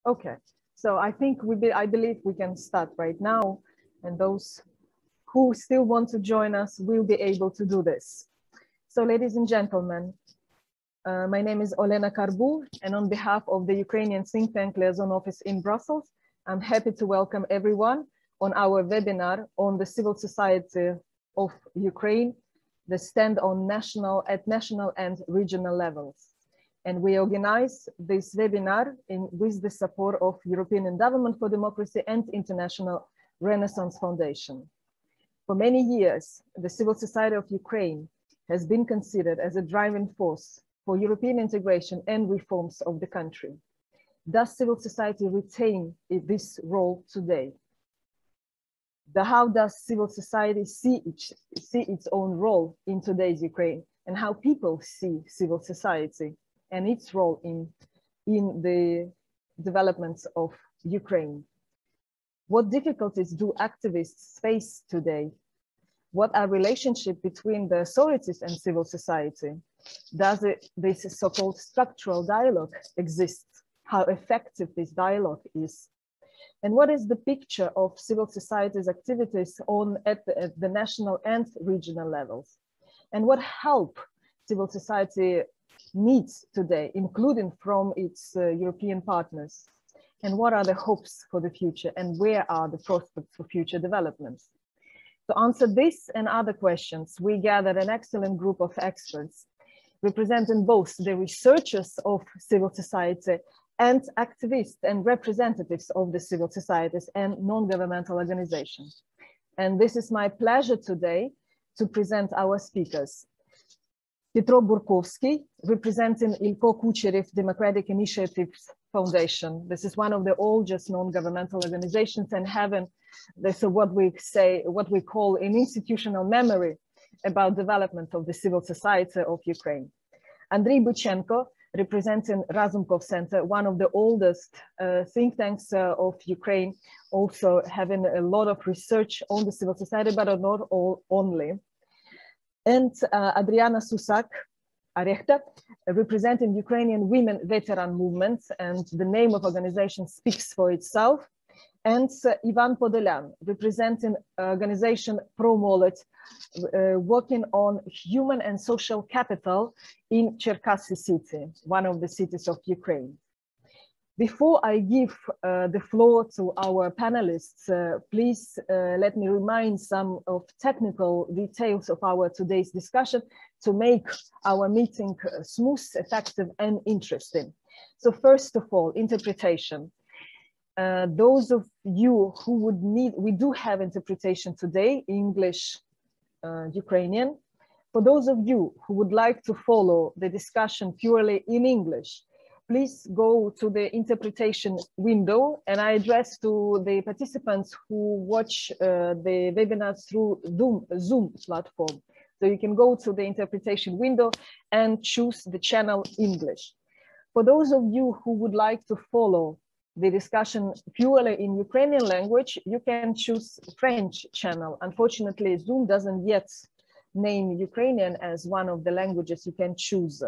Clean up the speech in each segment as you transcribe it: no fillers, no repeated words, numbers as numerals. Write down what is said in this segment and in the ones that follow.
Okay, so I think I believe we can start right now, and those who still want to join us will be able to do this. So, ladies and gentlemen, my name is Olena Carbou, and on behalf of the Ukrainian think tank Liaison office in Brussels, I'm happy to welcome everyone on our webinar on the civil society of Ukraine, the stand on at national and regional levels. And we organize this webinar with the support of European Endowment for Democracy and International Renaissance Foundation. For many years, the civil society of Ukraine has been considered as a driving force for European integration and reforms of the country. Does civil society retain this role today? How does civil society see its own role in today's Ukraine, and how people see civil society and its role in the developments of Ukraine? What difficulties do activists face today? What are relationships between the authorities and civil society? Does this so-called structural dialogue exist? How effective this dialogue is? And what is the picture of civil society's activities at the national and regional levels? And what help civil society needs today, including from its European partners? And what are the hopes for the future, and where are the prospects for future developments? To answer this and other questions, we gathered an excellent group of experts representing both the researchers of civil society and activists and representatives of the civil societies and non-governmental organizations. And this is my pleasure today to present our speakers. Petro Burkovskyy, representing Ilko Kucheriv Democratic Initiatives Foundation. This is one of the oldest non-governmental organizations and having this what we call an institutional memory about development of the civil society of Ukraine. Andriy Bychenko, representing Razumkov Center, one of the oldest think tanks of Ukraine, also having a lot of research on the civil society, but not all only. And Adriana Susak, representing Ukrainian women veteran movements, and the name of organization speaks for itself. And Ivan Podolian, representing organization Promolod, working on human and social capital in Cherkasy city, one of the cities of Ukraine. Before I give the floor to our panelists, please let me remind some of technical details of our today's discussion to make our meeting smooth, effective, and interesting. So first of all, interpretation. Those of you who would need, we do have interpretation today, English, Ukrainian. For those of you who would like to follow the discussion purely in English, please go to the interpretation window, and I address to the participants who watch the webinar through Zoom platform. So you can go to the interpretation window and choose the channel English. For those of you who would like to follow the discussion purely in Ukrainian language, you can choose French channel. Unfortunately, Zoom doesn't yet name Ukrainian as one of the languages you can choose.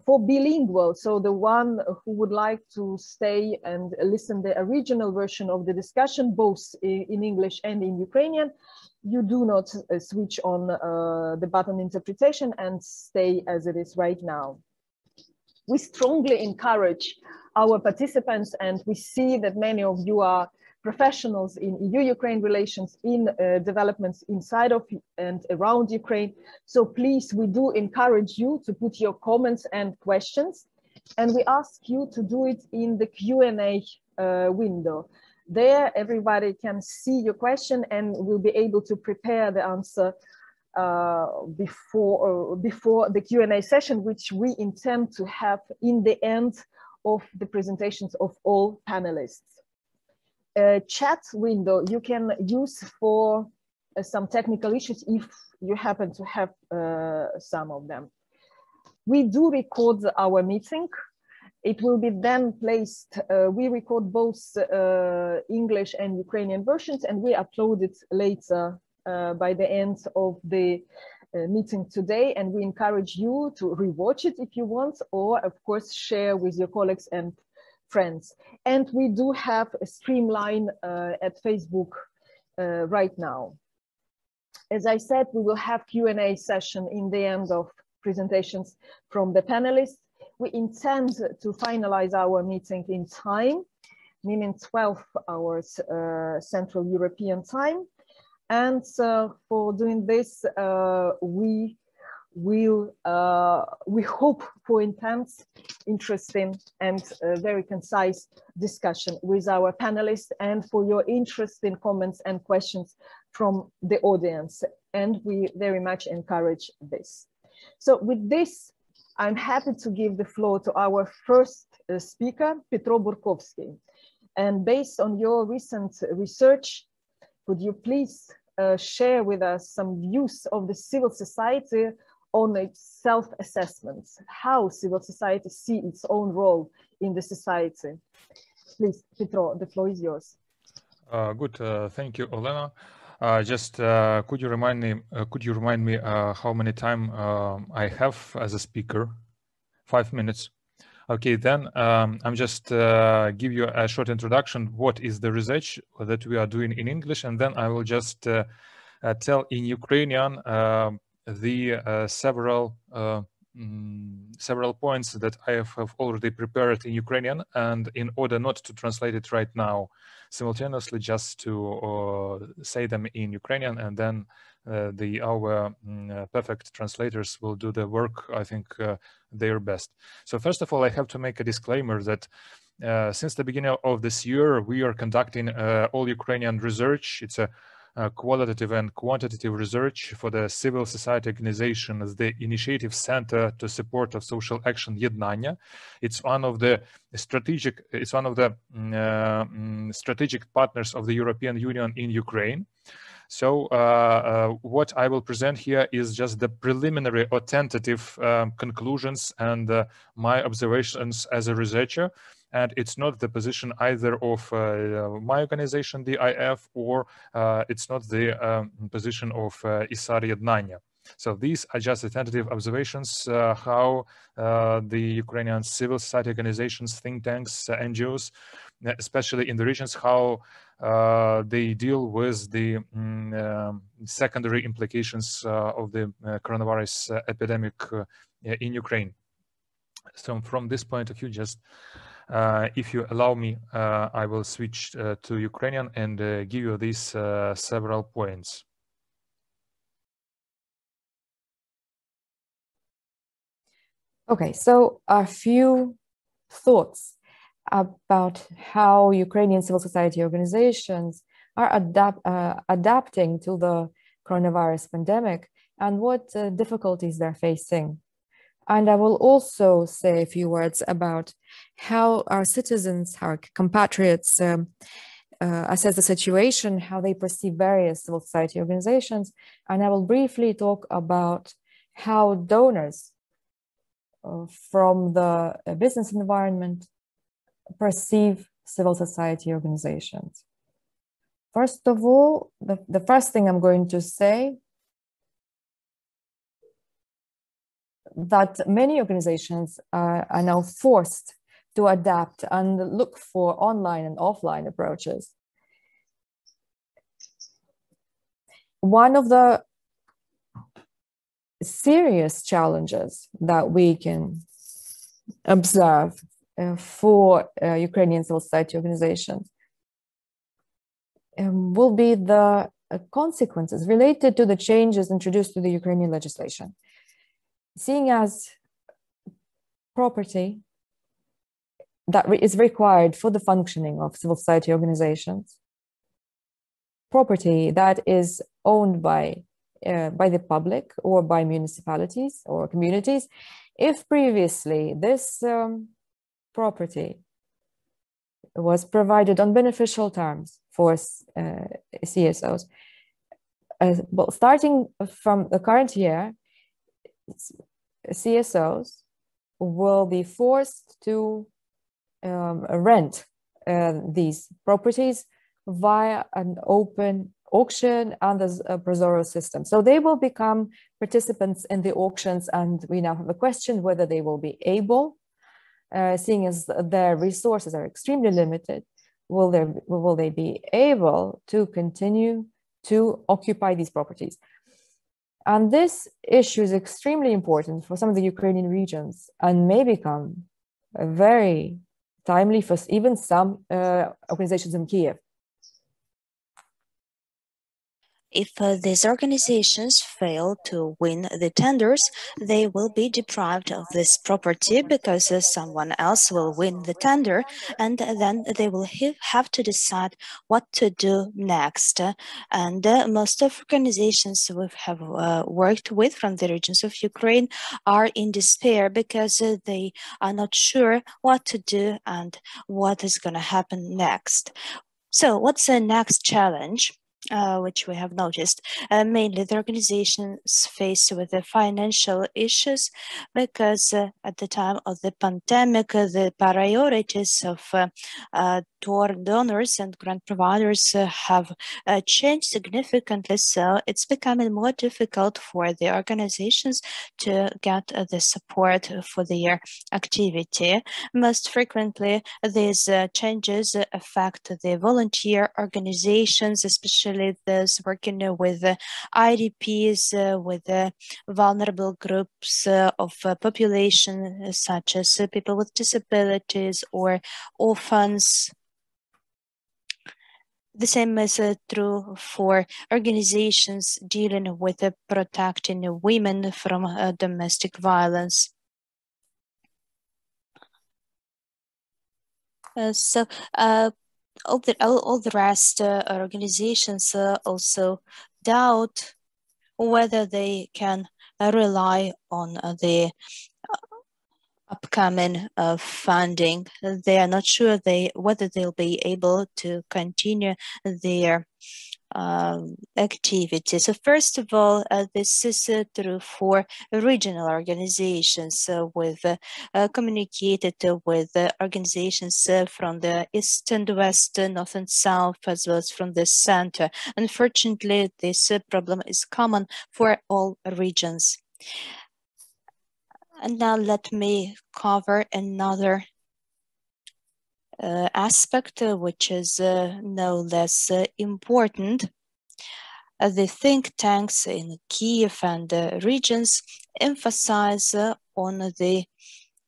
For bilingual, so the one who would like to stay and listen the original version of the discussion, both in English and in Ukrainian, you do not switch on the button interpretation and stay as it is right now. We strongly encourage our participants, and we see that many of you are professionals in EU-Ukraine relations, in developments inside of and around Ukraine. So please, we do encourage you to put your comments and questions, and we ask you to do it in the Q&A window. There, everybody can see your question and will be able to prepare the answer before the Q&A session, which we intend to have in the end of the presentations of all panelists. Chat window you can use for some technical issues if you happen to have some of them. We do record our meeting. It will be then placed, we record both English and Ukrainian versions, and we upload it later by the end of the meeting today, and we encourage you to rewatch it if you want, or of course share with your colleagues and friends. And we do have a streamline at Facebook right now. As I said, we will have Q&A session in the end of presentations from the panelists. We intend to finalize our meeting in time, meaning 12 hours Central European time. And for doing this, we hope for intense, interesting, and very concise discussion with our panelists, and for your interesting comments and questions from the audience. And we very much encourage this. So with this, I'm happy to give the floor to our first speaker, Petro Burkovskyy. And based on your recent research, could you please share with us some views of the civil society on its self-assessments, how civil society sees its own role in the society? Please, Petro, the floor is yours. Good, thank you, Olena. Could you remind me how many time I have as a speaker? 5 minutes. Okay, then I'm just give you a short introduction. What is the research that we are doing in English, and then I will just tell in Ukrainian the several points that I have already prepared in Ukrainian, and in order not to translate it right now simultaneously, just to say them in Ukrainian, and then our perfect translators will do the work, I think, their best. So first of all, I have to make a disclaimer that since the beginning of this year, we are conducting all Ukrainian research. It's a qualitative and quantitative research for the civil society organization as the Initiative Center to Support of Social Action Jednania. It's one of the strategic partners of the European Union in Ukraine. So what I will present here is just the preliminary or tentative conclusions and my observations as a researcher. And it's not the position either of my organization, the IF, or it's not the position of ISAR Jednania. So these are just the tentative observations how the Ukrainian civil society organizations, think tanks, NGOs, especially in the regions, how they deal with the secondary implications of the coronavirus epidemic in Ukraine. So from this point of view, just if you allow me, I will switch to Ukrainian and give you these several points. Okay, so a few thoughts about how Ukrainian civil society organizations are adapting to the coronavirus pandemic and what difficulties they're facing. And I will also say a few words about how our citizens, our compatriots assess the situation, how they perceive various civil society organizations. And I will briefly talk about how donors from the business environment perceive civil society organizations. First of all, the first thing I'm going to say that many organizations are now forced to adapt and look for online and offline approaches. One of the serious challenges that we can observe for Ukrainian civil society organizations will be the consequences related to the changes introduced to the Ukrainian legislation. Seeing as property that is required for the functioning of civil society organizations, property that is owned by the public or by municipalities or communities, if previously this property was provided on beneficial terms for CSOs, well, starting from the current year, CSOs will be forced to rent these properties via an open auction under a Prozoro system. So they will become participants in the auctions, and we now have a question whether they will be able seeing as their resources are extremely limited, will they be able to continue to occupy these properties? And this issue is extremely important for some of the Ukrainian regions and may become very timely for even some organizations in Kiev. If these organizations fail to win the tenders, they will be deprived of this property because someone else will win the tender, and then they will have to decide what to do next. And most of organizations we have worked with from the regions of Ukraine are in despair because they are not sure what to do and what is going to happen next. So what's the next challenge? Which we have noticed, mainly the organizations faced with the financial issues because at the time of the pandemic, the priorities of donors and grant providers have changed significantly. So it's becoming more difficult for the organizations to get the support for their activity. Most frequently, these changes affect the volunteer organizations, especially those working with IDPs, with vulnerable groups of population, such as people with disabilities or orphans. The same is true for organizations dealing with protecting women from domestic violence. All the rest organizations also doubt whether they can rely on the upcoming funding. They are not sure whether they'll be able to continue their activity. So first of all, this is true for regional organizations. We've communicated with organizations from the east and west, north and south, as well as from the center. Unfortunately, this problem is common for all regions. And now let me cover another aspect, which is no less important. The think tanks in Kiev and regions emphasize on the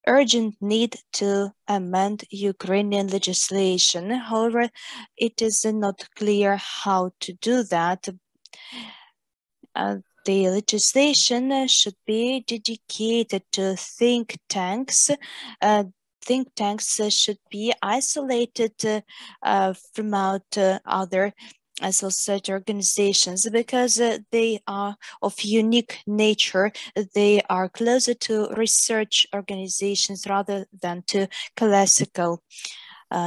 urgent need to amend Ukrainian legislation. However, it is not clear how to do that. The legislation should be dedicated to think tanks. Think tanks should be isolated from other associated organizations because they are of unique nature. They are closer to research organizations rather than to classical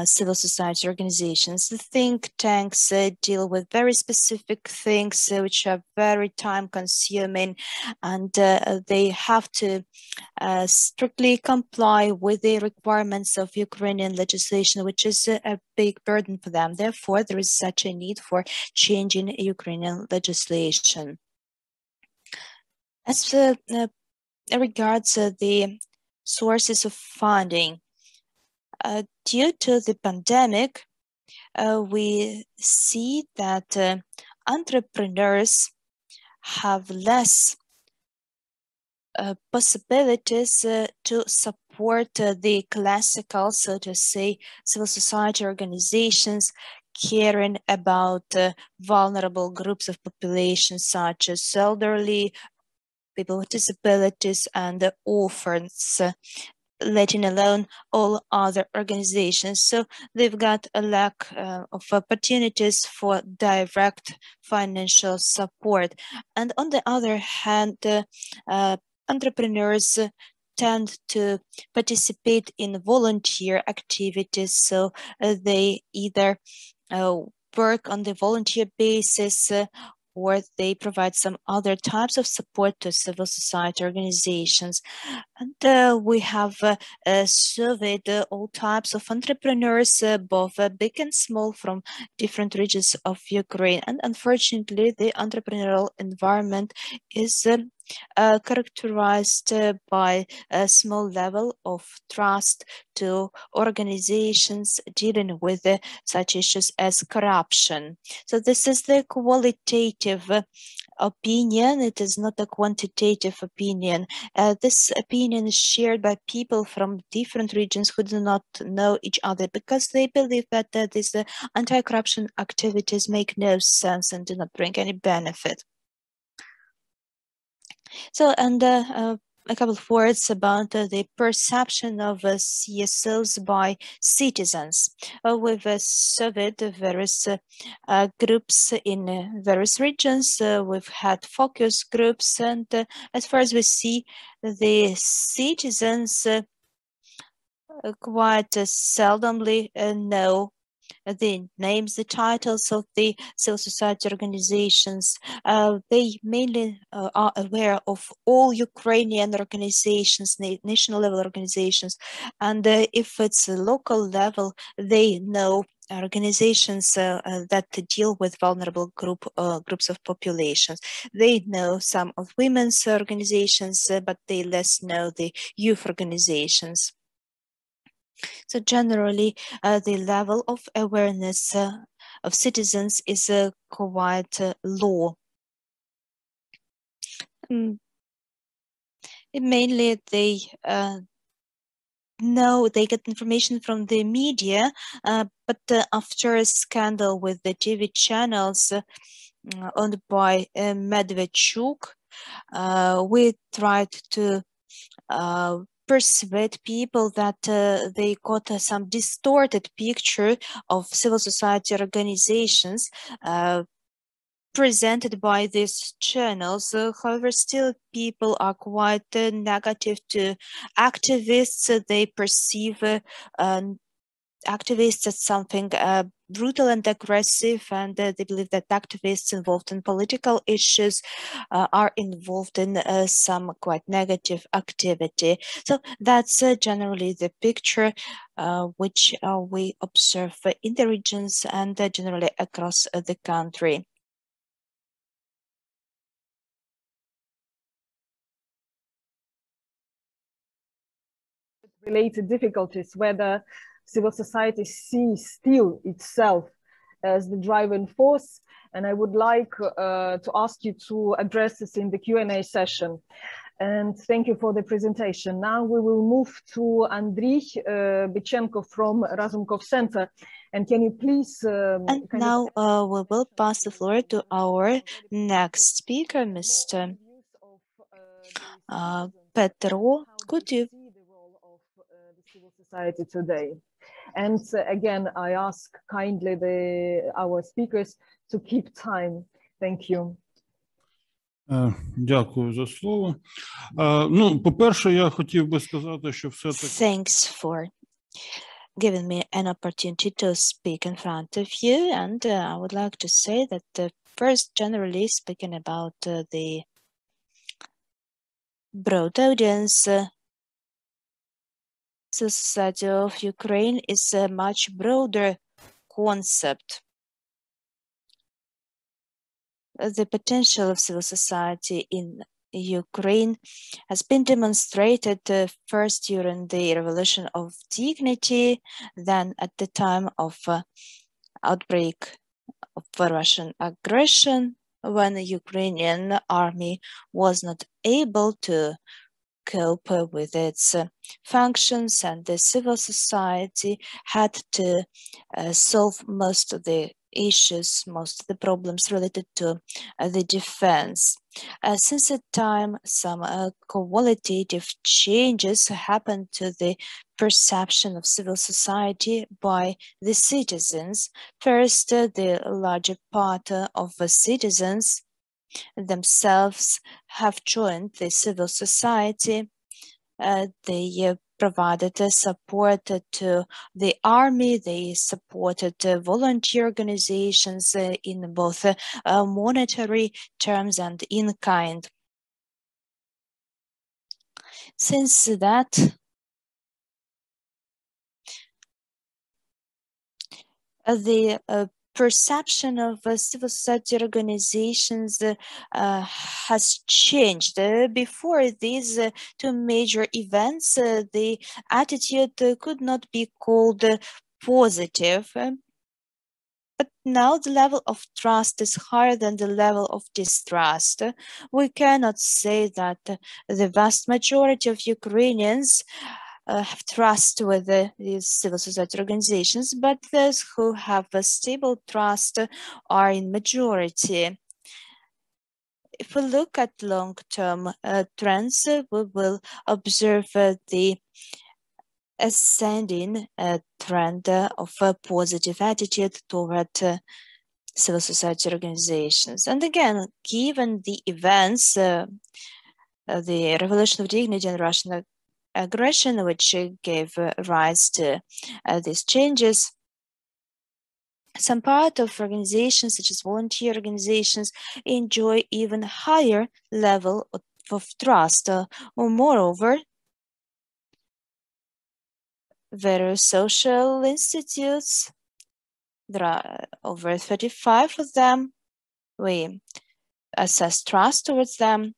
civil society organizations. The think tanks deal with very specific things which are very time consuming, and they have to strictly comply with the requirements of Ukrainian legislation, which is a big burden for them. Therefore, there is such a need for changing Ukrainian legislation. As regards the sources of funding, due to the pandemic, we see that entrepreneurs have less possibilities to support the classical, so to say, civil society organizations caring about vulnerable groups of population such as elderly, people with disabilities, and orphans, letting alone all other organizations. So they've got a lack of opportunities for direct financial support. And on the other hand, entrepreneurs tend to participate in volunteer activities. So they either work on the volunteer basis or they provide some other types of support to civil society organizations. And we have surveyed all types of entrepreneurs, both big and small, from different regions of Ukraine. And unfortunately, the entrepreneurial environment is characterized by a small level of trust to organizations dealing with such issues as corruption. So this is the qualitative opinion. It is not a quantitative opinion. This opinion is shared by people from different regions who do not know each other, because they believe that these anti-corruption activities make no sense and do not bring any benefit. So, and a couple of words about the perception of CSOs by citizens. We've surveyed various groups in various regions. We've had focus groups, and as far as we see, the citizens quite seldomly know the names, the titles of the civil society organizations. They mainly are aware of all Ukrainian organizations, national level organizations. And if it's a local level, they know organizations that deal with vulnerable groups of populations. They know some of women's organizations, but they less know the youth organizations. So generally, the level of awareness of citizens is quite low. Mainly, they know they get information from the media, but after a scandal with the TV channels owned by Medvedchuk, we tried to persuade people that they got some distorted picture of civil society organizations presented by these channels. However, still people are quite negative to activists. They perceive activists as something brutal and aggressive, and they believe that activists involved in political issues are involved in some quite negative activity. So that's generally the picture which we observe in the regions and generally across the country. Related difficulties, whether civil society sees still itself as the driving force. And I would like to ask you to address this in the Q&A session. And thank you for the presentation. Now we will move to Andriy Bychenko from Razumkov Center. And can you please... and now we will pass the floor to our next speaker, Mr. Petro. Could you civil society today? And again, I ask kindly our speakers to keep time. Thank you. Дякую за слово. Ну, по-перше, я хотів би сказати, що все-таки... Thanks for giving me an opportunity to speak in front of you. And I would like to say that first, generally speaking about the broad audience, the society of Ukraine is a much broader concept. The potential of civil society in Ukraine has been demonstrated first during the Revolution of Dignity, then at the time of outbreak of Russian aggression, when the Ukrainian army was not able to cope with its functions, and the civil society had to solve most of the issues, most of the problems related to the defense. Since that time, some qualitative changes happened to the perception of civil society by the citizens. First, the larger part of the citizens themselves have joined the civil society. They provided support to the army. They supported volunteer organizations in both monetary terms and in kind. Since that, the perception of civil society organizations has changed. Before these two major events, the attitude could not be called positive. But now the level of trust is higher than the level of distrust. We cannot say that the vast majority of Ukrainians have trust with these civil society organizations, but those who have a stable trust are in majority. If we look at long-term trends, we will observe the ascending trend of a positive attitude toward civil society organizations. And again, given the events, the Revolution of Dignity and Russian aggression, which gave rise to these changes, some part of organizations, such as volunteer organizations, enjoy even higher level of trust. Moreover, various social institutes, there are over 35 of them. We assess trust towards them.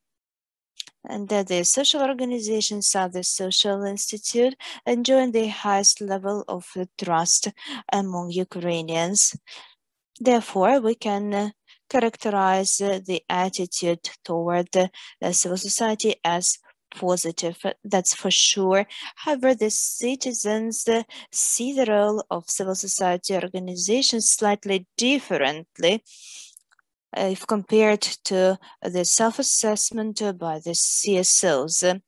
And that the social organizations are the social institute enjoying the highest level of trust among Ukrainians. Therefore, we can characterize the attitude toward civil society as positive, that's for sure. However, the citizens see the role of civil society organizations slightly differently if compared to the self-assessment by the CSOs.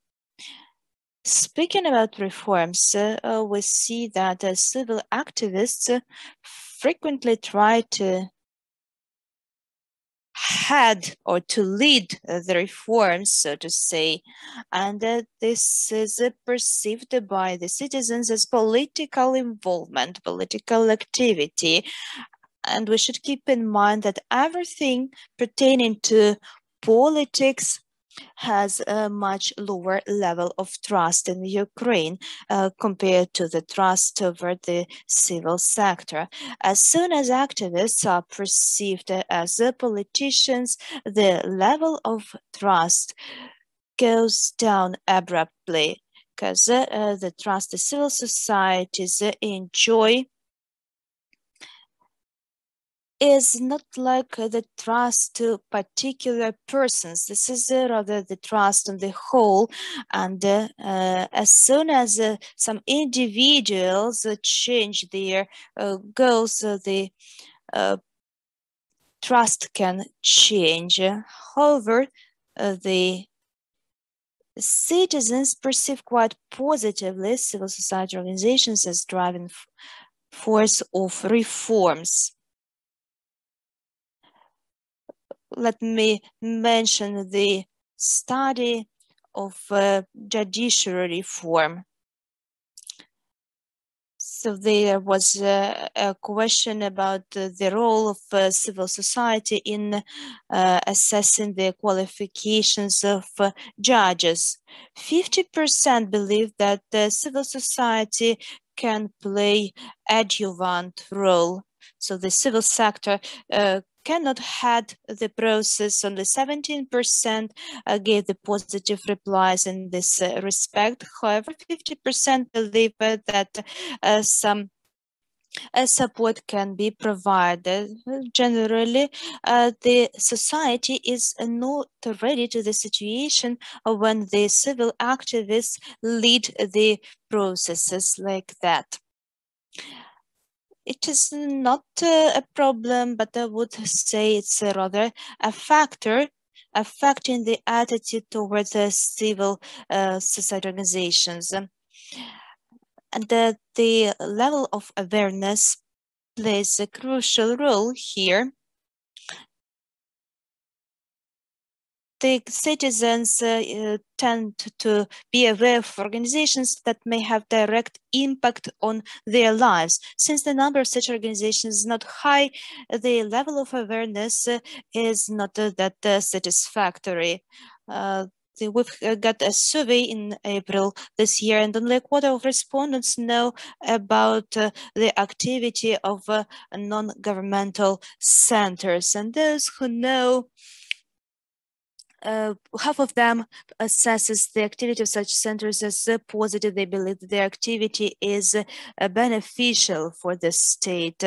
Speaking about reforms, we see that civil activists frequently try to head or to lead the reforms, so to say, and this is perceived by the citizens as political involvement, political activity. And we should keep in mind that everything pertaining to politics has a much lower level of trust in Ukraine compared to the trust over the civil sector. As soon as activists are perceived as politicians, the level of trust goes down abruptly, because the trust the civil societies enjoy is not like the trust to particular persons. This is rather the trust on the whole. And as soon as some individuals change their goals, the trust can change. However, the citizens perceive quite positively civil society organizations as driving force of reforms. Let me mention the study of judiciary reform. So there was a question about the role of civil society in assessing the qualifications of judges. 50% believe that the civil society can play adjuvant role. So the civil sector cannot head the process. Only 17% gave the positive replies in this respect. However, 50% believe that some support can be provided. Generally, the society is not ready to the situation when the civil activists lead the processes like that. It is not a problem, but I would say it's rather a factor affecting the attitude towards the civil society organizations. And the level of awareness plays a crucial role here. The citizens tend to be aware of organizations that may have direct impact on their lives. Since the number of such organizations is not high, the level of awareness is not that satisfactory. we've got a survey in April this year, and only a quarter of respondents know about the activity of non-governmental centers. And those who know, half of them assesses the activity of such centers as positive. They believe that their activity is beneficial for the state.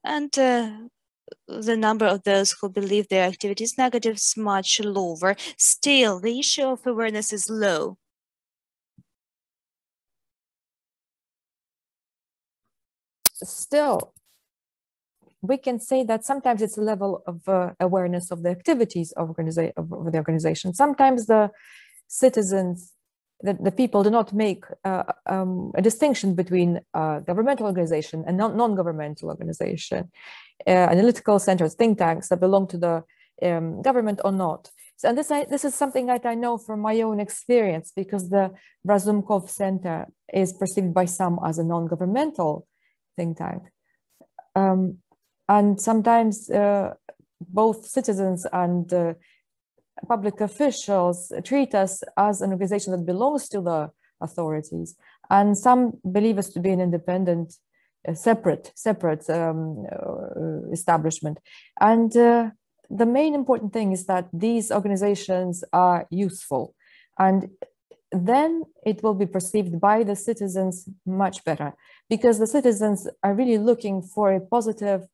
And the number of those who believe their activity is negative is much lower. Still, the issue of awareness is low. Still, we can say that sometimes it's a level of awareness of the activities of the organization. Sometimes the citizens, the people do not make a distinction between governmental organization and non-governmental organization, analytical centers, think tanks that belong to the government or not. So, and this is something that I know from my own experience, because the Razumkov Center is perceived by some as a non-governmental think tank. And sometimes both citizens and public officials treat us as an organization that belongs to the authorities. And some believe us to be an independent, separate establishment. And the main important thing is that these organizations are useful. And then it will be perceived by the citizens much better, because the citizens are really looking for a positive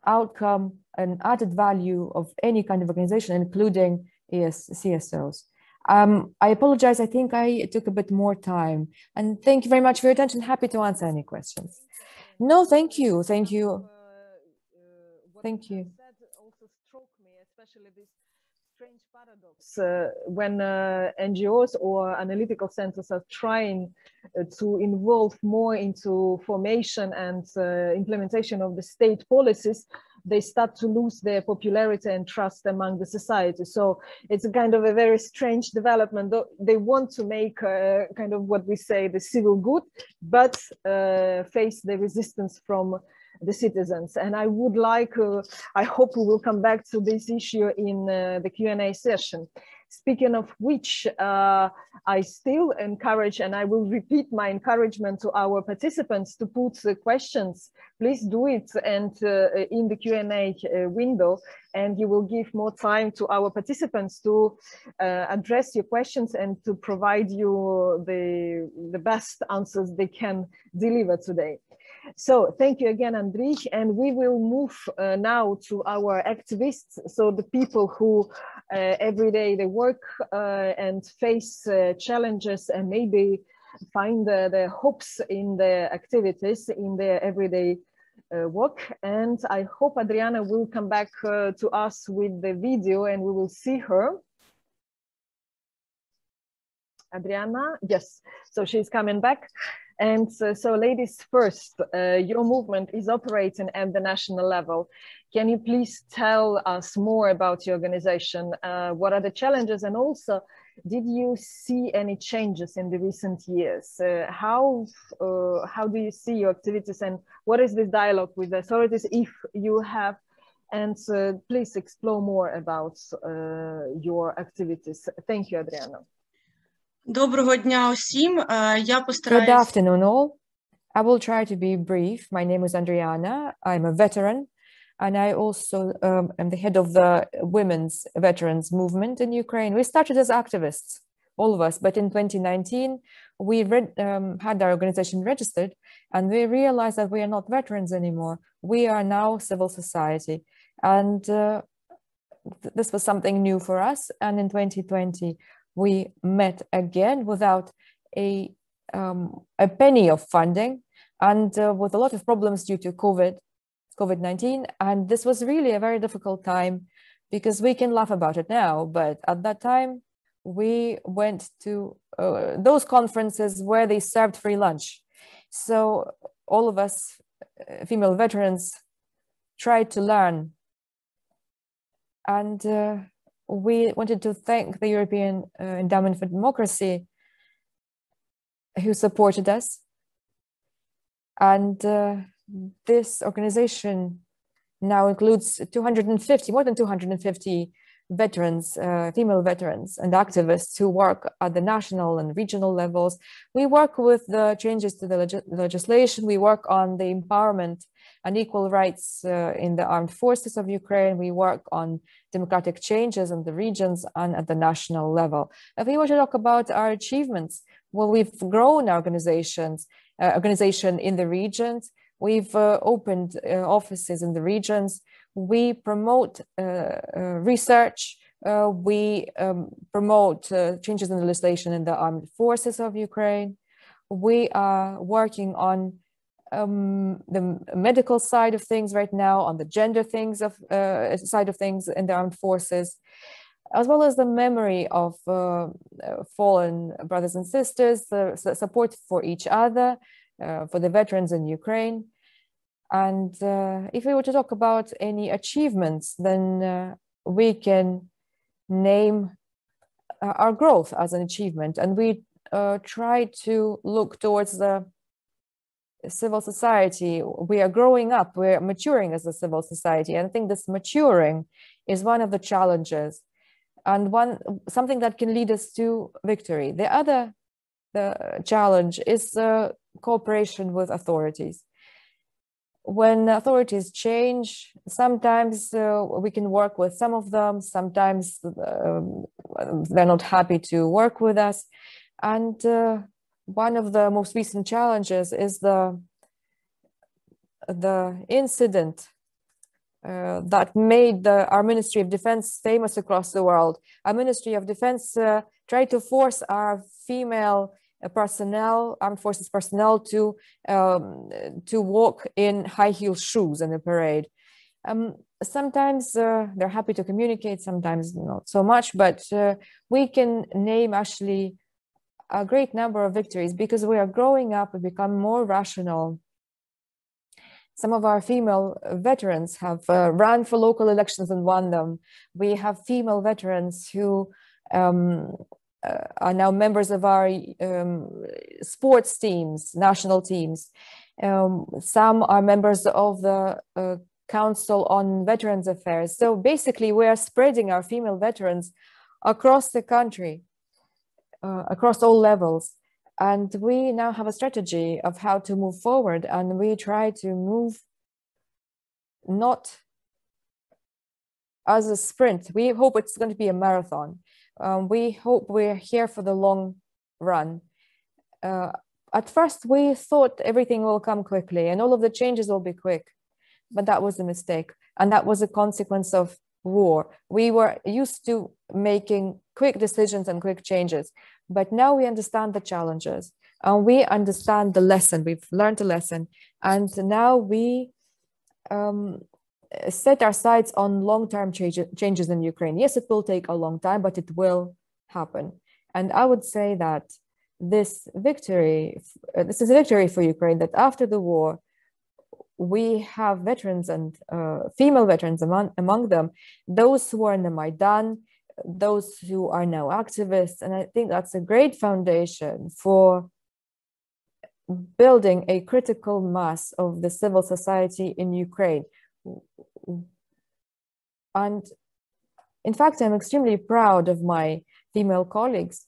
outcome and added value of any kind of organization, including CSOs. I apologize, I think I took a bit more time. And thank you very much for your attention. Happy to answer any questions. No, thank you. Thank you. Thank you. Also struck me, especially this strange paradox when NGOs or analytical centers are trying to involve more into formation and implementation of the state policies, they start to lose their popularity and trust among the society. So it's a kind of a very strange development. They want to make kind of what we say the civil good, but face the resistance from the citizens. And I would like, I hope we will come back to this issue in the Q&A session. Speaking of which, I still encourage, and I will repeat my encouragement to our participants to put questions. Please do it and in the Q&A window, and you will give more time to our participants to address your questions and to provide you the best answers they can deliver today. So thank you again, Andriy, and we will move now to our activists. So the people who every day they work and face challenges and maybe find the hopes in their activities, in their everyday work. And I hope Adriana will come back to us with the video and we will see her. Adriana, yes, so she's coming back. And so ladies first, your movement is operating at the national level. Can you please tell us more about your organization? What are the challenges? And also, did you see any changes in the recent years? How do you see your activities and what is the dialogue with the authorities if you have? And please explore more about your activities. Thank you, Adriana. Доброго дня усім. Я постараюсь... Good afternoon all. I will try to be brief. My name is Adriana. I'm a veteran, and I also am the head of the women's veterans movement in Ukraine. We started as activists, all of us, but in 2019, we had our organization registered, and we realized that we are not veterans anymore. We are now civil society, and this was something new for us. And in 2020, we met again without a penny of funding and with a lot of problems due to COVID-19. And this was really a very difficult time because we can laugh about it now. But at that time, we went to those conferences where they served free lunch. So all of us female veterans tried to learn. And we wanted to thank the European Endowment for Democracy who supported us. And this organization now includes more than 250 veterans, female veterans and activists who work at the national and regional levels. We work with the changes to the legislation. We work on the empowerment and equal rights in the armed forces of Ukraine. We work on democratic changes in the regions and at the national level. If we were to talk about our achievements, well, we've grown organization in the regions. We've opened offices in the regions. We promote research. We promote changes in legislation in the armed forces of Ukraine. We are working on the medical side of things right now, on the gender things side of things in the armed forces, as well as the memory of fallen brothers and sisters, the support for each other, for the veterans in Ukraine. And if we were to talk about any achievements, then we can name our growth as an achievement. And we try to look towards the civil society. We are growing up, we're maturing as a civil society. And I think this maturing is one of the challenges and something that can lead us to victory. The other challenge is cooperation with authorities. When authorities change, sometimes we can work with some of them, sometimes they're not happy to work with us. And one of the most recent challenges is the incident that made our Ministry of Defense famous across the world. Our Ministry of Defense tried to force our female personnel, armed forces personnel, to walk in high heel shoes in the parade. Sometimes they're happy to communicate, sometimes not so much, but we can name actually a great number of victories because we are growing up and become more rational. Some of our female veterans have run for local elections and won them. We have female veterans who are now members of our sports teams, national teams. Some are members of the Council on Veterans Affairs. So basically, we are spreading our female veterans across the country, across all levels. And we now have a strategy of how to move forward. And we try to move not as a sprint. We hope it's going to be a marathon. We hope we're here for the long run. At first, we thought everything will come quickly and all of the changes will be quick, but that was a mistake. And that was a consequence of war. We were used to making quick decisions and quick changes, but now we understand the challenges and we understand the lesson. We've learned a lesson. And now we set our sights on long-term changes in Ukraine. Yes, it will take a long time, but it will happen. And I would say that this is a victory for Ukraine, that after the war, we have veterans and female veterans among them, those who are in the Maidan, those who are now activists. And I think that's a great foundation for building a critical mass of the civil society in Ukraine. And in fact, I'm extremely proud of my female colleagues.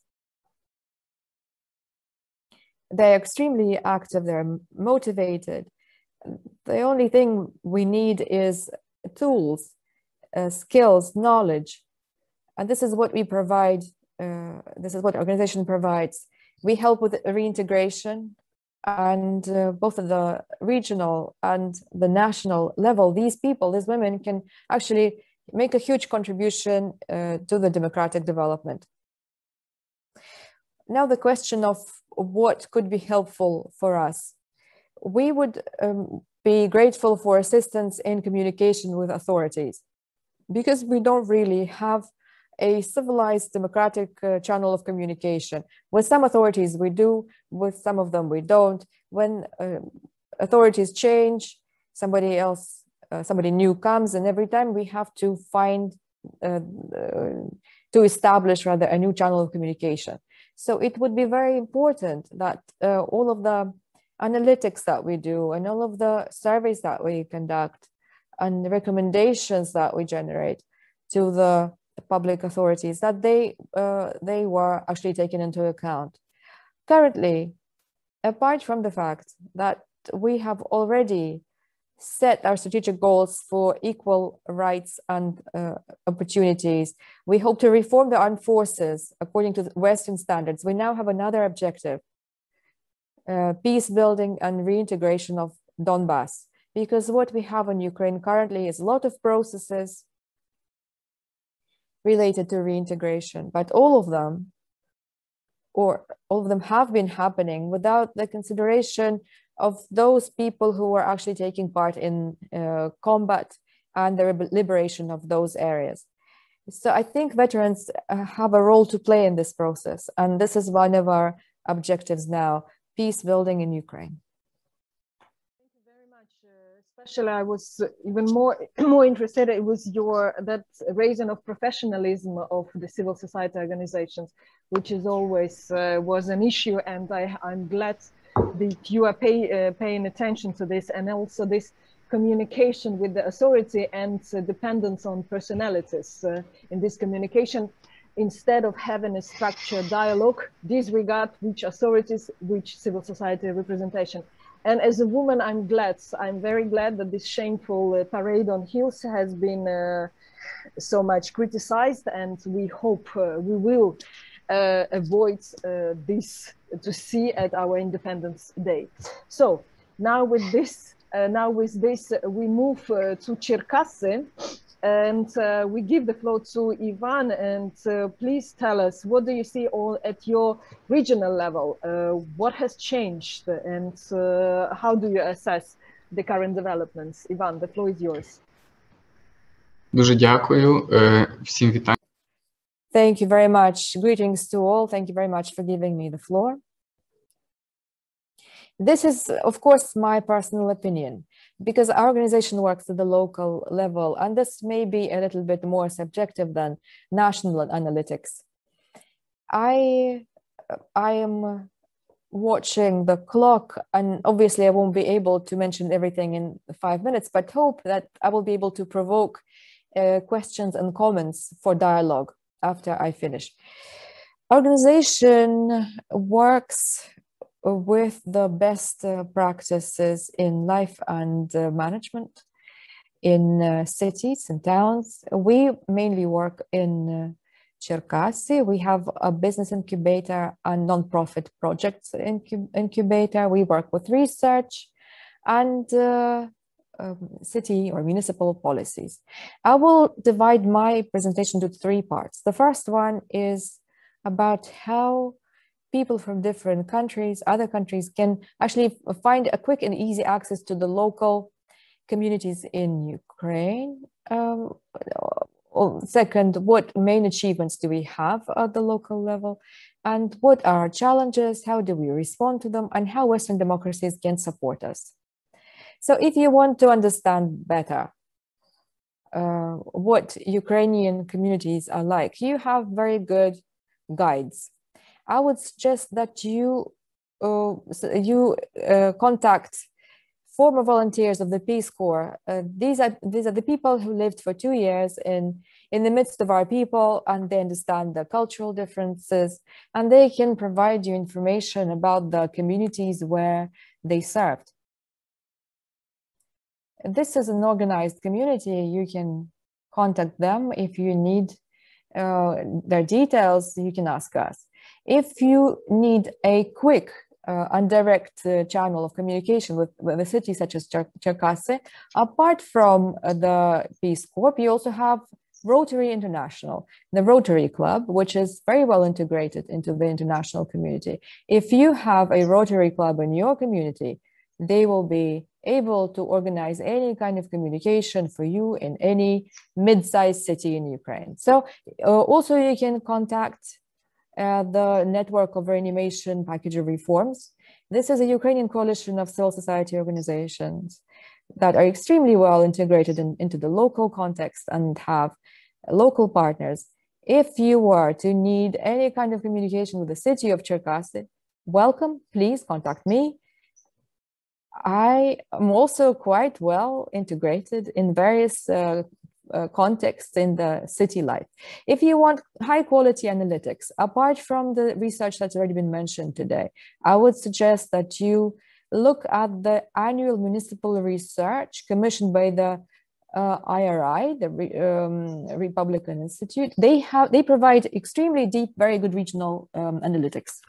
They're extremely active, they're motivated. The only thing we need is tools, skills, knowledge. And this is what we provide. This is what the organization provides. We help with reintegration, and both at the regional and the national level, these women can actually make a huge contribution to the democratic development. Now the question of what could be helpful for us. We would be grateful for assistance in communication with authorities because we don't really have a civilized democratic channel of communication. With some authorities we do, with some of them we don't. When authorities change, somebody new comes, and every time we have to establish rather a new channel of communication. So it would be very important that all of the analytics that we do and all of the surveys that we conduct and the recommendations that we generate to the public authorities, that they were actually taken into account. Currently, apart from the fact that we have already set our strategic goals for equal rights and opportunities, we hope to reform the armed forces according to Western standards. We now have another objective, peace building and reintegration of Donbass, because what we have in Ukraine currently is a lot of processes related to reintegration, but all of them have been happening without the consideration of those people who were actually taking part in combat and the liberation of those areas. So I think veterans have a role to play in this process, and this is one of our objectives now, peace building in Ukraine. Thank you very much. Especially, I was even more interested. It was that raising of professionalism of the civil society organizations, which is always was an issue, and I'm glad that you are paying attention to this, and also this communication with the authority and dependence on personalities in this communication. Instead of having a structured dialogue, disregard which authorities, which civil society representation. And as a woman, I'm very glad that this shameful parade on hills has been so much criticized, and we hope we will avoid this to see at our Independence Day. So now with this, we move to Cherkasy, and we give the floor to Ivan. And please tell us, what do you see all at your regional level? What has changed, and how do you assess the current developments? Ivan, the floor is yours. Дуже дякую. Всім вітання. Thank you very much. Greetings to all. Thank you very much for giving me the floor. This is, of course, my personal opinion, because our organization works at the local level, and this may be a little bit more subjective than national analytics. I am watching the clock, and obviously I won't be able to mention everything in 5 minutes, but hope that I will be able to provoke questions and comments for dialogue after I finish. Organization works with the best practices in life and management in cities and towns. We mainly work in Cherkasy. We have a business incubator and non-profit projects incubator. We work with research and city or municipal policies. I will divide my presentation into 3 parts. The first one is about how people from different countries, other countries, can actually find a quick and easy access to the local communities in Ukraine. Second, what main achievements do we have at the local level? And what are our challenges? How do we respond to them? And how Western democracies can support us? So if you want to understand better what Ukrainian communities are like, you have very good guides. I would suggest that you contact former volunteers of the Peace Corps. These are the people who lived for 2 years in the midst of our people, and they understand the cultural differences, and they can provide you information about the communities where they served. This is an organized community. You can contact them if you need their details. You can ask us. If you need a quick and direct channel of communication with a city such as Cherkasy, apart from the Peace Corps, you also have Rotary International, the Rotary Club, which is very well integrated into the international community. If you have a Rotary Club in your community, they will be able to organize any kind of communication for you in any mid-sized city in Ukraine. So also you can contact the Network of Reanimation Package of Reforms. This is a Ukrainian coalition of civil society organizations that are extremely well integrated into the local context and have local partners. If you were to need any kind of communication with the city of Cherkasy, welcome, please contact me. I am also quite well integrated in various context in the city life. If you want high quality analytics, apart from the research that's already been mentioned today, I would suggest that you look at the annual municipal research commissioned by the IRI, the Republican Institute. They provide extremely deep, very good regional analytics.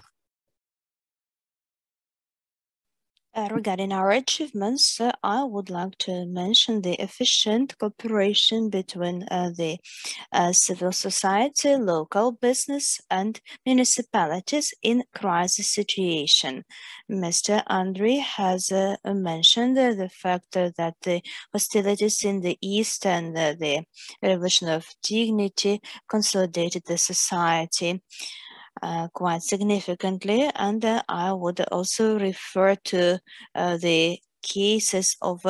Regarding our achievements, I would like to mention the efficient cooperation between the civil society, local business, and municipalities in crisis situation. Mr. Andriy has mentioned the fact that the hostilities in the East and the Revolution of Dignity consolidated the society quite significantly, and I would also refer to the cases of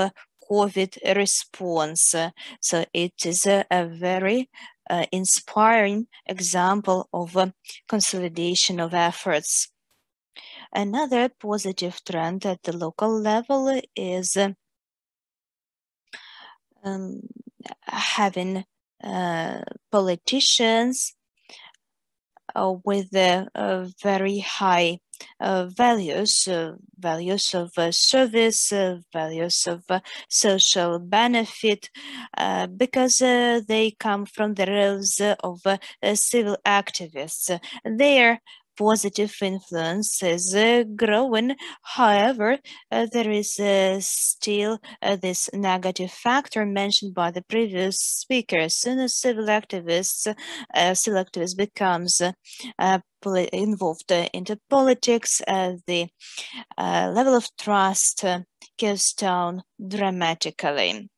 COVID response. So it is a very inspiring example of consolidation of efforts. Another positive trend at the local level is having politicians with very high values of service, values of social benefit, because they come from the roles of civil activists. Their positive influence is growing. However, there is still this negative factor mentioned by the previous speaker. As soon as civil activists becomes involved into politics, the level of trust goes down dramatically.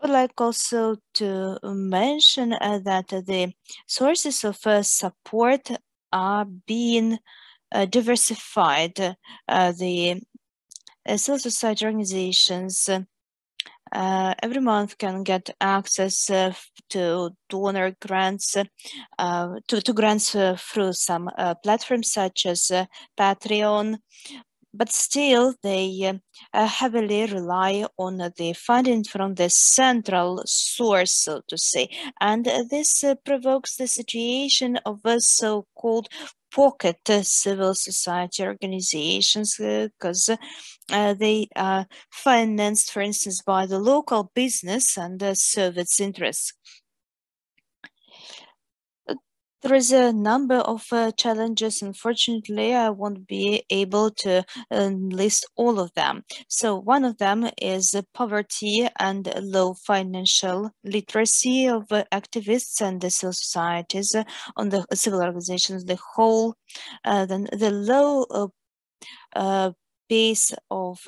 I would like also to mention that the sources of support are being diversified. The civil society organizations every month can get access to donor grants, to grants through some platforms such as Patreon. But still, they heavily rely on the funding from the central source, so to say. And this provokes the situation of so-called pocket civil society organizations, because they are financed, for instance, by the local business and serve its interests. There is a number of challenges. Unfortunately, I won't be able to list all of them. So one of them is poverty and low financial literacy of activists and the civil societies on the civil organizations, the whole. Then the low base of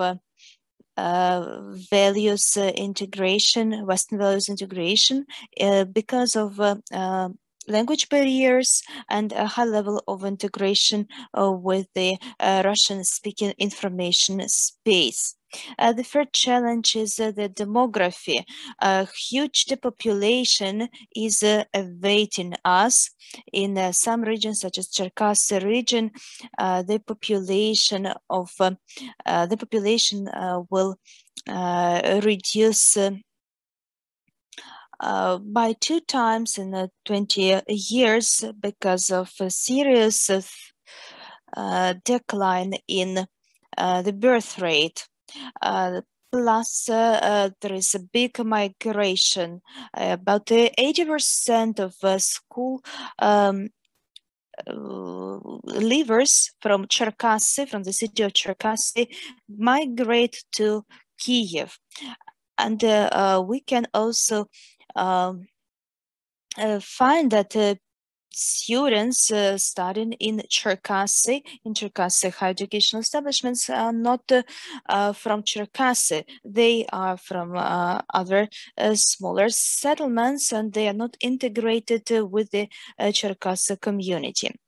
values integration, Western values integration, because of language barriers and a high level of integration with the Russian-speaking information space. The third challenge is the demography. A huge depopulation is awaiting us in some regions, such as Cherkasy region. The population will reduce by 2 times in 20 years because of a serious decline in the birth rate. Plus, there is a big migration. About 80% of school leavers from Cherkasy, from the city of Cherkasy, migrate to Kiev. And we can also find that students studying in Cherkasy higher educational establishments are not from Cherkasy. They are from other smaller settlements, and they are not integrated with the Cherkasy community.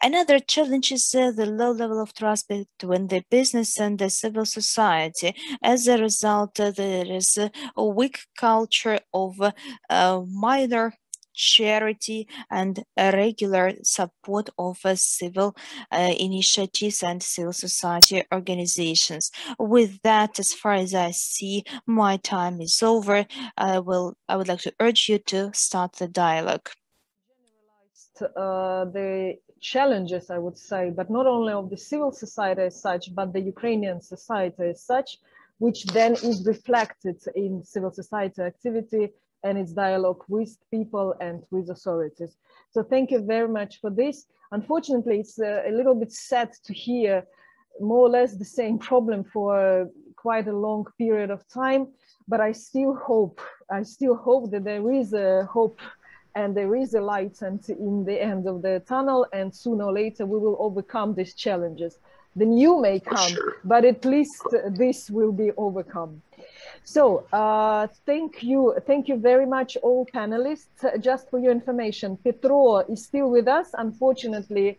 Another challenge is the low level of trust between the business and the civil society. As a result, there is a weak culture of minor charity and regular support of civil initiatives and civil society organizations. With that, as far as I see, my time is over. I would like to urge you to start the dialogue. The challenges, I would say, but not only of the civil society as such, but the Ukrainian society as such, which then is reflected in civil society activity and its dialogue with people and with authorities. So thank you very much for this. Unfortunately, it's a little bit sad to hear more or less the same problem for quite a long period of time, but I still hope that there is a hope and there is a light in the end of the tunnel, and sooner or later we will overcome these challenges. The new may come, but at least this will be overcome. So thank you very much, all panelists. Just for your information, Petro is still with us. Unfortunately,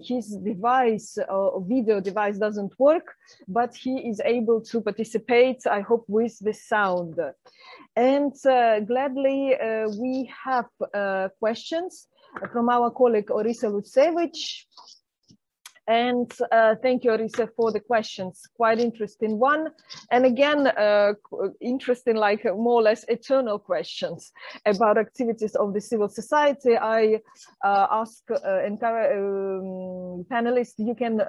his device, video device doesn't work, but he is able to participate, I hope, with the sound. And gladly, we have questions from our colleague Orisa Lucevich. And thank you, Orisa, for the questions. Quite interesting one. And again, interesting, like more or less eternal questions about activities of the civil society. I ask panelists, you can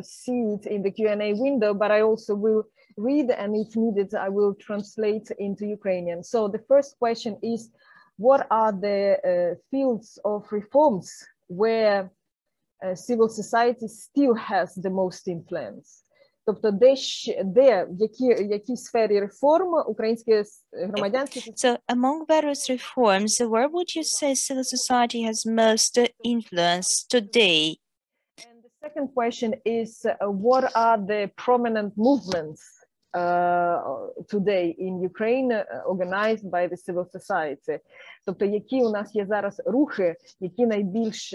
see it in the Q&A window, but I also will read, and if needed, I will translate into Ukrainian. So the first question is, what are the fields of reforms where civil society still has the most influence? Тобто, в якій сфері реформ українське громадянське... So, among various reforms, where would you say civil society has most influence today? And the second question is, what are the prominent movements today in Ukraine organized by the civil society? Тобто, які у нас є зараз рухи, які найбільш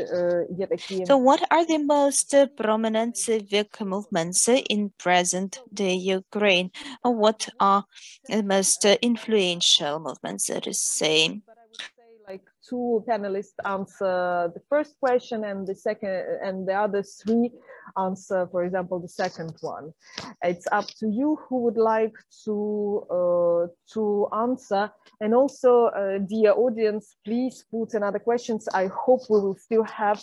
є такі... So what are the most prominent civic movements in present day Ukraine? Or what are the most influential movements, so to say? But I would say, like, two panelists answer the first question, and the second, and the other three answer, for example, the second one. It's up to you who would like to answer. And also, dear audience, please put another questions. I hope we will still have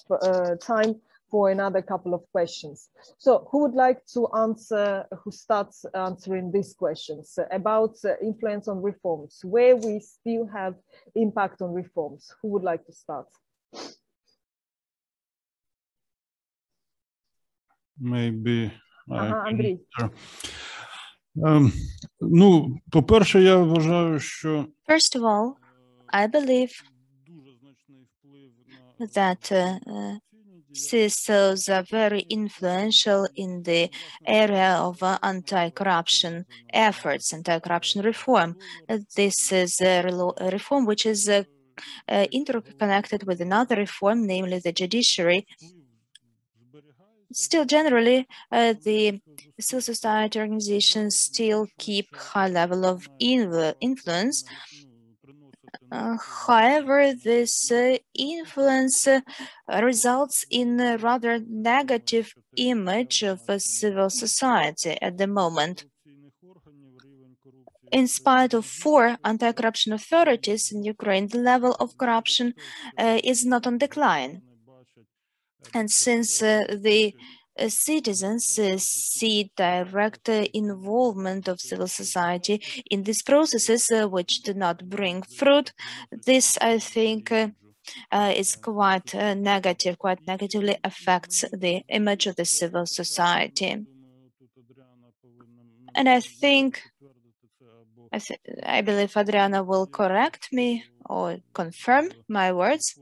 time for another couple of questions. So who would like to answer, who starts answering these questions about influence on reforms, where we still have impact on reforms? Who would like to start? Maybe Andriy. Ну, по-перше, я вважаю, що First of all, I believe that CSOs are very influential in the area of anti-corruption efforts, anti-corruption reform. This is a reform which is interconnected with another reform, namely the judiciary. Still, generally, the civil society organizations still keep high level of influence. However, this influence results in a rather negative image of a civil society at the moment. In spite of 4 anti-corruption authorities in Ukraine, the level of corruption is not on decline. And since the citizens see direct involvement of civil society in these processes which do not bring fruit, this, I think, is quite negative, quite negatively affects the image of the civil society. And I believe Adriana will correct me or confirm my words.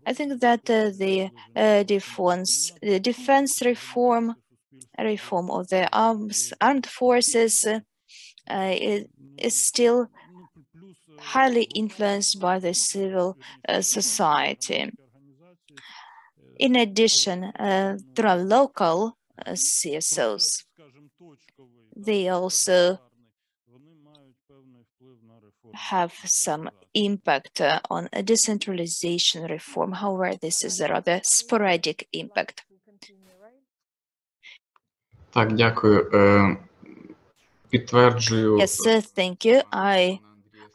I think that the defense reform of the armed forces is still highly influenced by the civil society. In addition, there are local CSOs. They also have some impact on a decentralization reform. However, this is a rather sporadic impact. Так, дякую. Підтверджую. Yes, thank you. I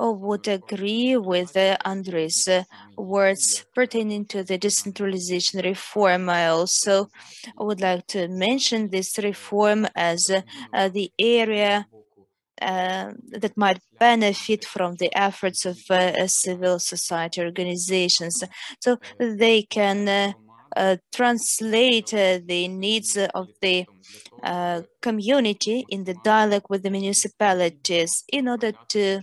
would agree with Andriy's words pertaining to the decentralization reform. I also would like to mention this reform as the area that might benefit from the efforts of civil society organizations, so they can translate the needs of the community in the dialogue with the municipalities in order to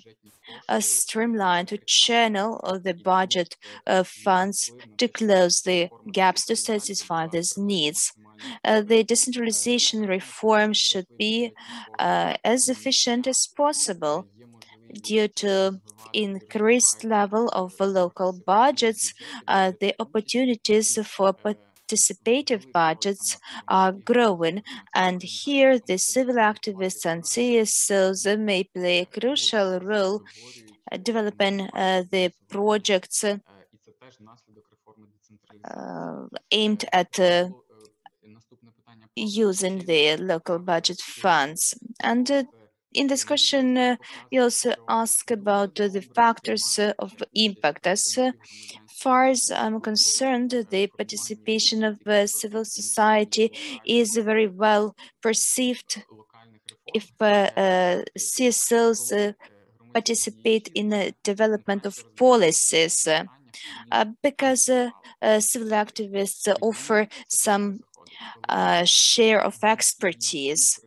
streamline, to channel the budget funds to close the gaps, to satisfy these needs. The decentralization reform should be as efficient as possible. Due to increased level of local budgets, the opportunities for participative budgets are growing, and here the civil activists and CSOs may play a crucial role developing the projects aimed at using the local budget funds. And in this question, you also ask about the factors of impact. As far as I'm concerned, the participation of civil society is very well perceived if CSOs participate in the development of policies, because civil activists offer some share of expertise.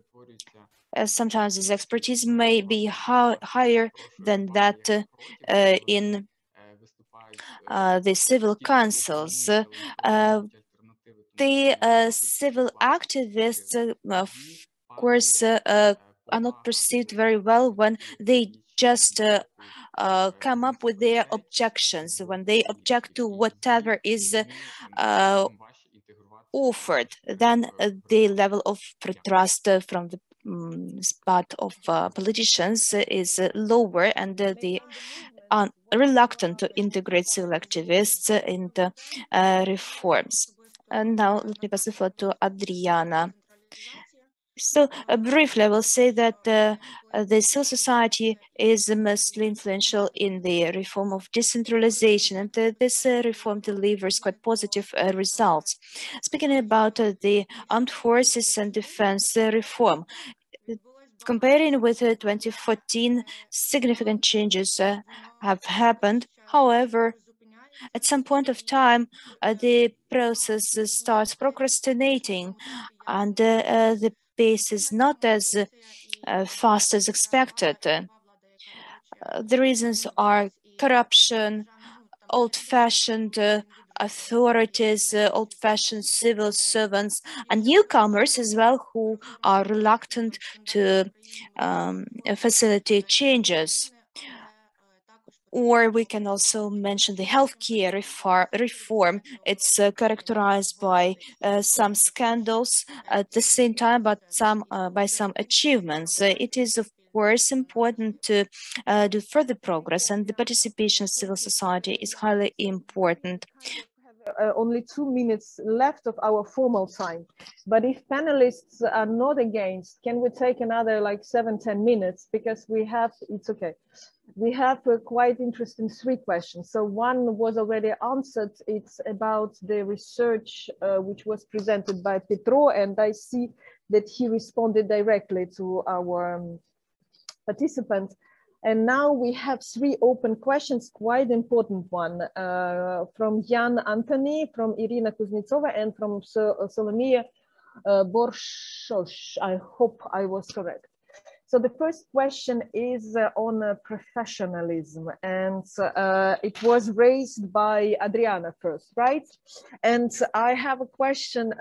Sometimes this expertise may be higher than that in the civil councils. The civil activists, of course, are not perceived very well when they just come up with their objections, when they object to whatever is offered. Then the level of trust from the part of politicians is lower, and they are reluctant to integrate civil activists in the reforms. And now let me pass the floor to Adriana. So briefly, I will say that the civil society is mostly influential in the reform of decentralization, and this reform delivers quite positive results. Speaking about the armed forces and defense reform, comparing with 2014, significant changes have happened. However, at some point of time, the process starts procrastinating, and the pace is not as fast as expected. The reasons are corruption, old-fashioned authorities, old-fashioned civil servants, and newcomers as well, who are reluctant to facilitate changes. Or we can also mention the healthcare reform. It's characterized by some scandals at the same time, but by some achievements. It is, of course, important to do further progress, and the participation of civil society is highly important. Only 2 minutes left of our formal time, but if panelists are not against, can we take another like 7-10 minutes, because we have, it's okay. We have quite interesting 3 questions. So one was already answered. It's about the research which was presented by Petro, and I see that he responded directly to our participants. And now we have 3 open questions, quite important one, from Jan Anthony, from Irina Kuznetsova, and from Solomia Borshosh. I hope I was correct. So the first question is on professionalism, and it was raised by Adriana first, right? And I have a question,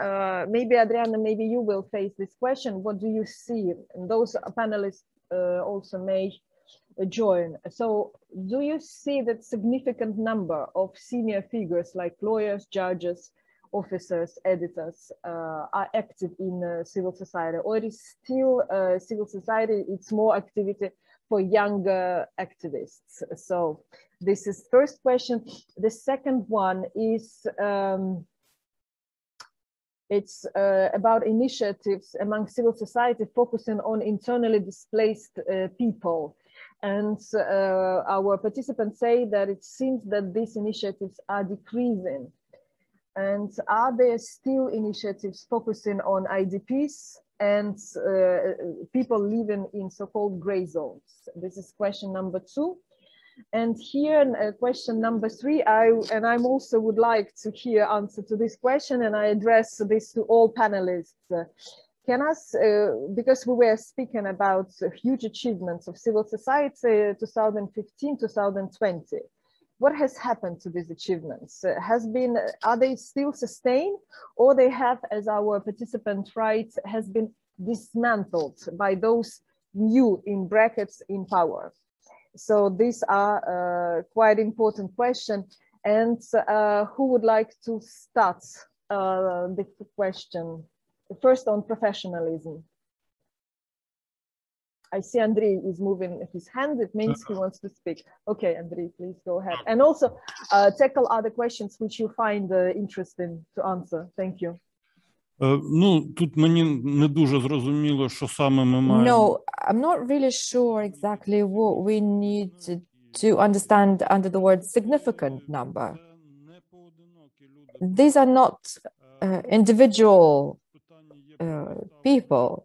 maybe Adriana, maybe you will face this question. What do you see? And those panelists also may join. So do you see that significant number of senior figures like lawyers, judges, officers, editors are active in civil society, or it is still civil society, it's more activity for younger activists? So This is first question. The second one is it's about initiatives among civil society focusing on internally displaced people. And our participants say that it seems that these initiatives are decreasing. And are there still initiatives focusing on IDPs and people living in so-called gray zones? This is question number 2. And here, question number 3, I also would like to hear answer to this question, and I address this to all panelists. Can us, because we were speaking about huge achievements of civil society 2015-2020. What has happened to these achievements? Are they still sustained, or they have, as our participant writes, has been dismantled by those new, in brackets, in power? So these are quite important questions. And who would like to start the question? First on professionalism. I see Andriy is moving his hand. It means he wants to speak. Okay, Andriy, please go ahead. And also tackle other questions which you find interesting to answer. Thank you. Ну, тут мені не дуже зрозуміло, що саме ми маємо. No, I'm not really sure exactly what we need to understand under the word significant number. These are not individual people.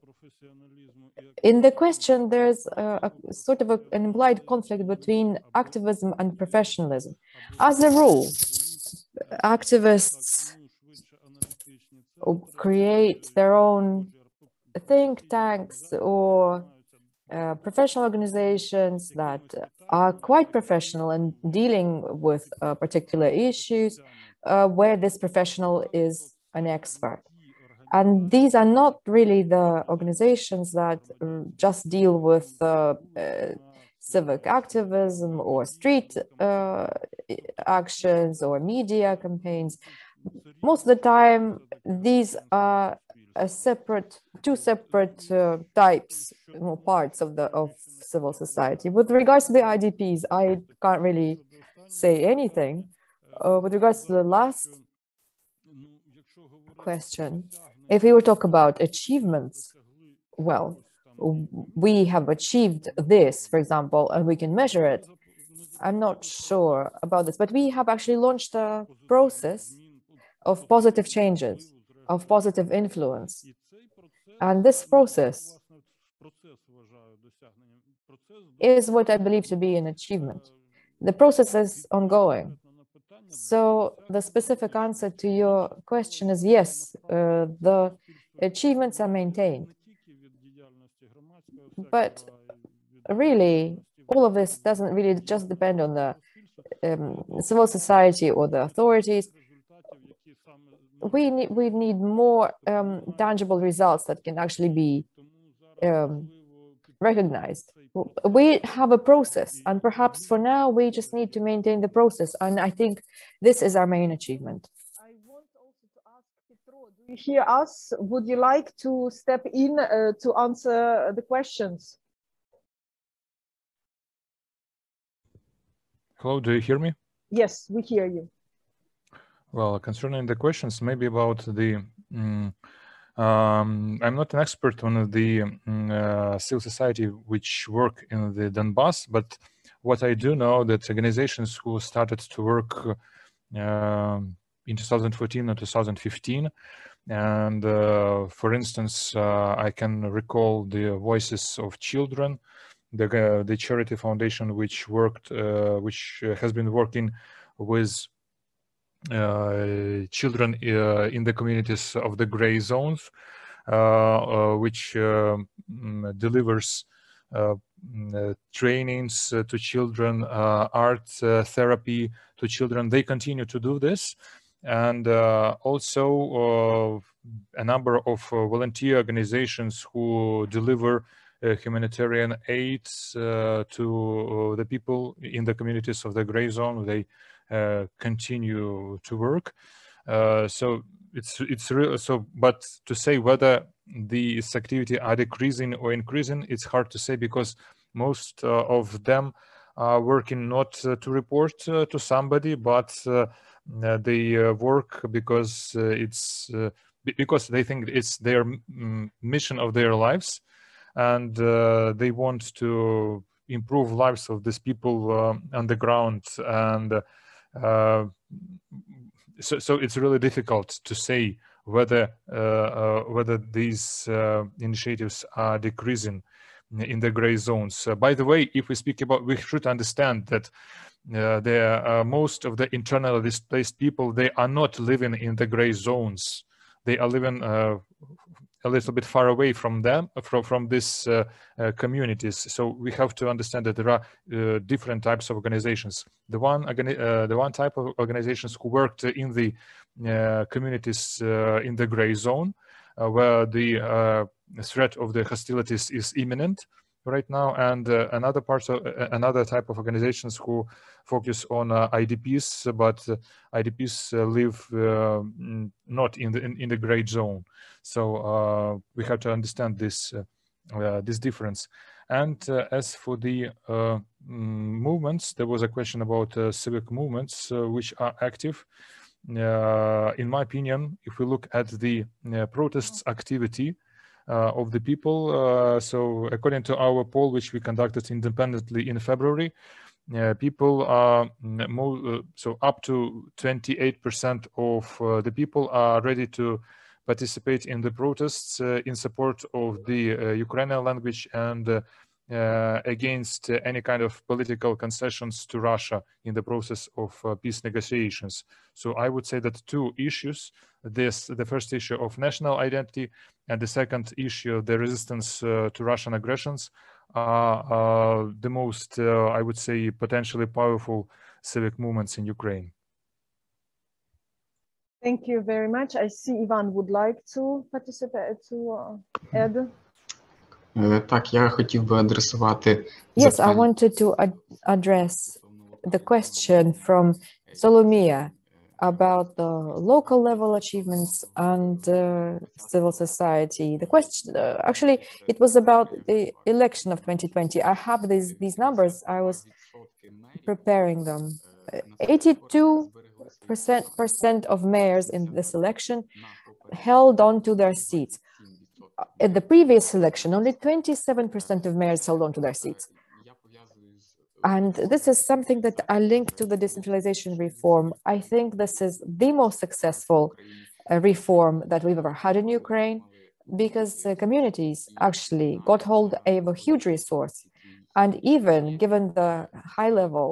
In the question, there's a sort of an implied conflict between activism and professionalism. As a rule, activists create their own think tanks or professional organizations that are quite professional in dealing with particular issues where this professional is an expert. And these are not really the organizations that just deal with civic activism or street actions or media campaigns. Most of the time, these are two separate types, parts of civil society. With regards to the IDPs, I can't really say anything. With regards to the last question, if we were to talk about achievements, well, we have achieved this, for example, and we can measure it. I'm not sure about this, but we have actually launched a process of positive changes, of positive influence. And this process is what I believe to be an achievement. The process is ongoing. So the specific answer to your question is yes, the achievements are maintained. But really, all of this doesn't really just depend on the civil society or the authorities. We need more tangible results that can actually be recognized. We have a process, and perhaps for now we just need to maintain the process, and I think this is our main achievement. I want also to ask Petro, do you hear us? Would you like to step in to answer the questions? Hello, do you hear me? Yes, we hear you. Well, concerning the questions, maybe about the I'm not an expert on the civil society which work in the Donbass, but what I do know that organizations who started to work in 2014 or 2015, and for instance, I can recall the Voices of Children, the charity foundation which worked, which has been working with children in the communities of the gray zones, which delivers trainings to children, art therapy to children. They continue to do this. And also a number of volunteer organizations who deliver humanitarian aid to the people in the communities of the gray zone. They continue to work. So it's real. So, but to say whether these activity are decreasing or increasing, it's hard to say, because most of them are working not to report to somebody, but they work because because they think it's their mission of their lives, and they want to improve lives of these people on the ground. And so it's really difficult to say whether these initiatives are decreasing in the gray zones. By the way, if we speak about, we should understand that most of the internally displaced people, they are not living in the gray zones. They are living a little bit far away from them, from these communities. So we have to understand that there are different types of organizations. The one type of organizations who worked in the communities in the gray zone, where the threat of the hostilities is imminent right now, and another type of organizations who focus on IDPs, but IDPs live not in the gray zone. So we have to understand this difference. And as for the movements, there was a question about civic movements which are active. In my opinion, if we look at the protests activity of the people, so according to our poll, which we conducted independently in February, people are so up to 28% of the people are ready to participate in the protests in support of the Ukrainian language and against any kind of political concessions to Russia in the process of peace negotiations. So I would say that two issues, the first issue of national identity and the second issue, the resistance to Russian aggressions, are the most, I would say, potentially powerful civic movements in Ukraine. Thank you very much. I see Ivan would like to participate, to add. Так, я хотів би адресувати Yes, I wanted to address the question from Solomia about the local level achievements and civil society. The question, actually, it was about the election of 2020. I have these numbers. I was preparing them. 82% of mayors in this election held on to their seats. At the previous election, only 27% of mayors held on to their seats. And this is something that I link to the decentralization reform. I think this is the most successful reform that we've ever had in Ukraine, because communities actually got hold of a huge resource. And even given the high level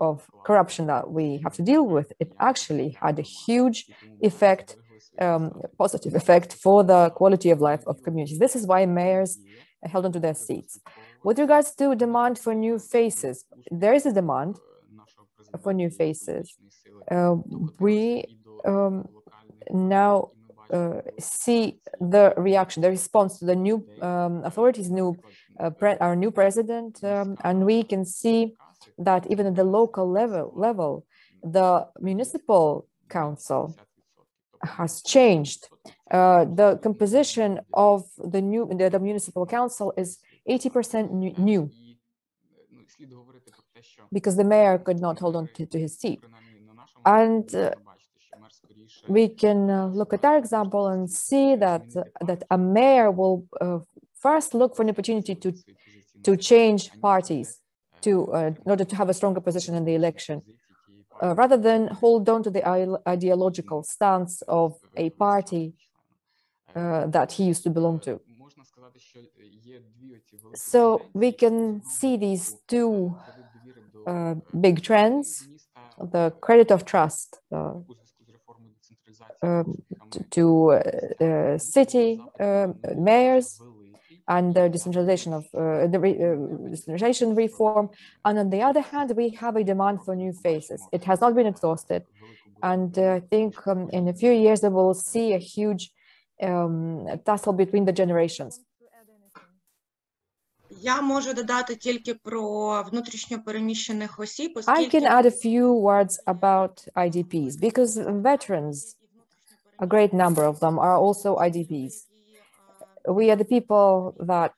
of corruption that we have to deal with, it actually had a huge effect, positive effect for the quality of life of communities. This is why mayors held onto their seats. With regards to demand for new faces, there is a demand for new faces. We now see the reaction, the response to the new authorities, our new president, and we can see that even at the local level, the municipal council has changed. The composition of the municipal council is 80% new, because the mayor could not hold on to his seat. And we can look at our example and see that a mayor will first look for an opportunity to change parties in order to have a stronger position in the election, rather than hold on to the ideological stance of a party that he used to belong to. So we can see these two big trends: the credit of trust to city mayors, and the decentralization of decentralization reform. And on the other hand, we have a demand for new faces. It has not been exhausted. And I think in a few years, we will see a huge tussle between the generations. Я можу додати тільки про внутрішньо переміщених осіб, I can add a few words about IDPs, because veterans, a great number of them, are also IDPs. We are the people that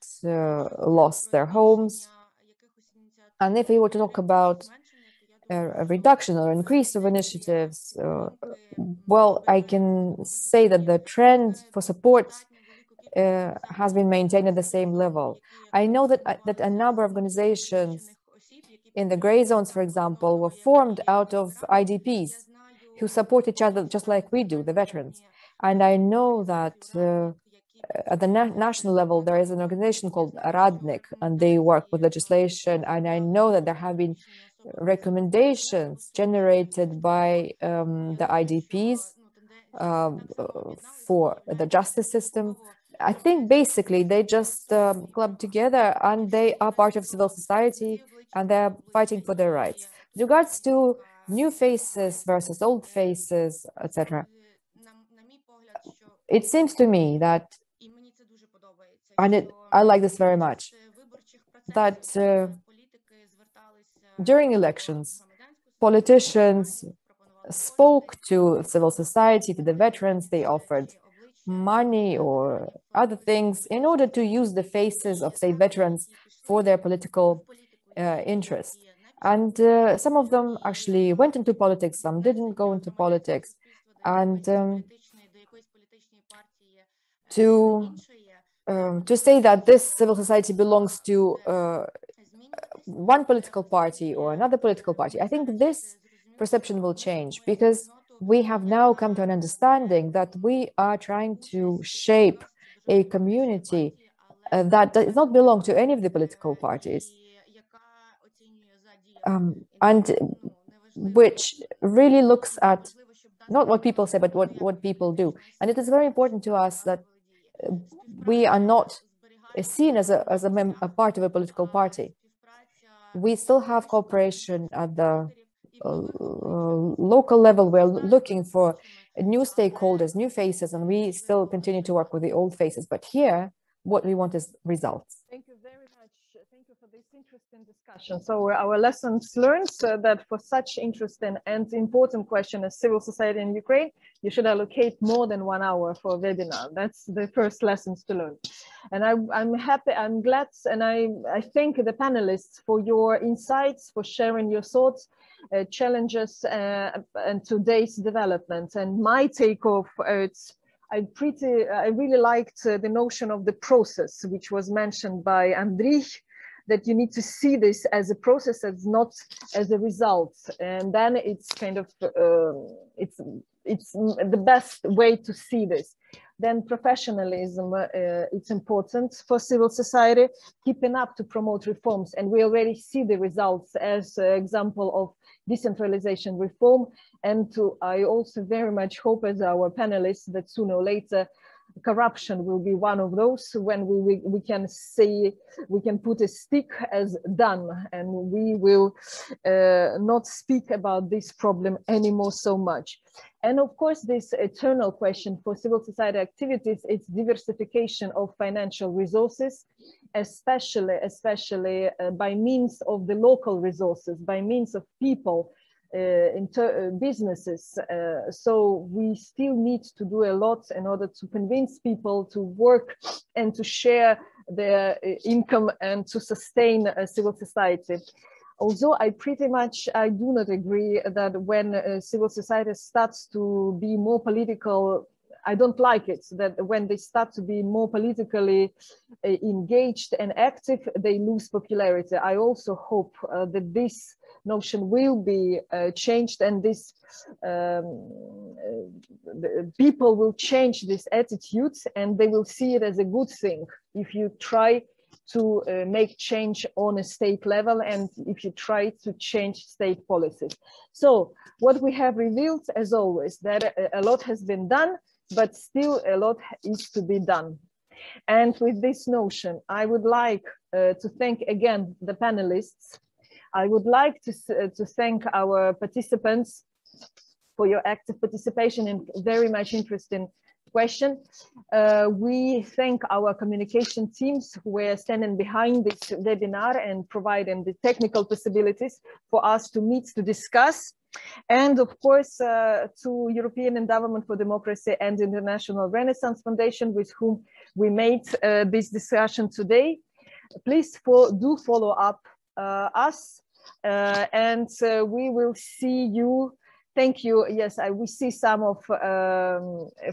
lost their homes, And if we were to talk about a reduction or increase of initiatives, well, I can say that the trend for support has been maintained at the same level. I know that a number of organizations in the gray zones, for example, were formed out of IDPs who support each other just like we do, the veterans. And I know that at the national level, there is an organization called Radnik, and they work with legislation. And I know that there have been recommendations generated by the IDPs for the justice system. I think basically they just club together and they are part of civil society and they're fighting for their rights. With regards to new faces versus old faces, etc., it seems to me that, and I like this very much, that during elections, politicians spoke to civil society, to the veterans. They offered money or other things in order to use the faces of, say, veterans for their political interest. And some of them actually went into politics, some didn't go into politics. And to say that this civil society belongs to one political party or another political party, I think this perception will change, because we have now come to an understanding that we are trying to shape a community that does not belong to any of the political parties, and which really looks at not what people say, but what people do. And it is very important to us that we are not seen as a part of a political party. We still have cooperation at the local level. We're looking for new stakeholders, new faces, and we still continue to work with the old faces. But here, what we want is results. Thank you very much. Thank you for this interesting discussion. So our lessons learned that for such interesting and important question as civil society in Ukraine, you should allocate more than 1 hour for a webinar. That's the first lessons to learn. And I'm happy, I'm glad, and I thank the panelists for your insights, for sharing your thoughts, challenges, and today's developments. And my take of I really liked the notion of the process, which was mentioned by Andriy, that you need to see this as a process, as not as a result. And then it's kind of, it's the best way to see this. Then professionalism, it's important for civil society, keeping up to promote reforms. And we already see the results as an example of decentralization reform. And I also very much hope, as our panelists, that sooner or later corruption will be one of those when we can say, we can put a stick as done, and we will not speak about this problem anymore so much. And of course, this eternal question for civil society activities is diversification of financial resources, especially by means of the local resources, by means of people, businesses. So we still need to do a lot in order to convince people to work and to share their income and to sustain a civil society. Although I do not agree that when civil society starts to be more political, I don't like it, that when they start to be more politically engaged and active, they lose popularity. I also hope that this notion will be changed, and this people will change this attitude, and they will see it as a good thing if you try to make change on a state level, and if you try to change state policies. So what we have revealed, as always, that a lot has been done, but still a lot is to be done. And with this notion, I would like to thank again the panelists. I would like to thank our participants for your active participation in very much interesting question. We thank our communication teams who were standing behind this webinar and providing the technical possibilities for us to meet, to discuss. And of course, to European Endowment for Democracy and International Renaissance Foundation, with whom we made this discussion today. Please do follow up us, and we will see you. Thank you. Yes, we see some of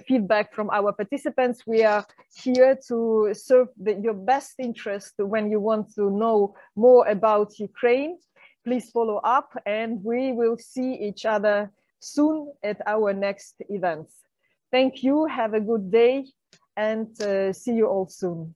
feedback from our participants. We are here to serve your best interest when you want to know more about Ukraine. Please follow up, and we will see each other soon at our next events. Thank you. Have a good day, and see you all soon.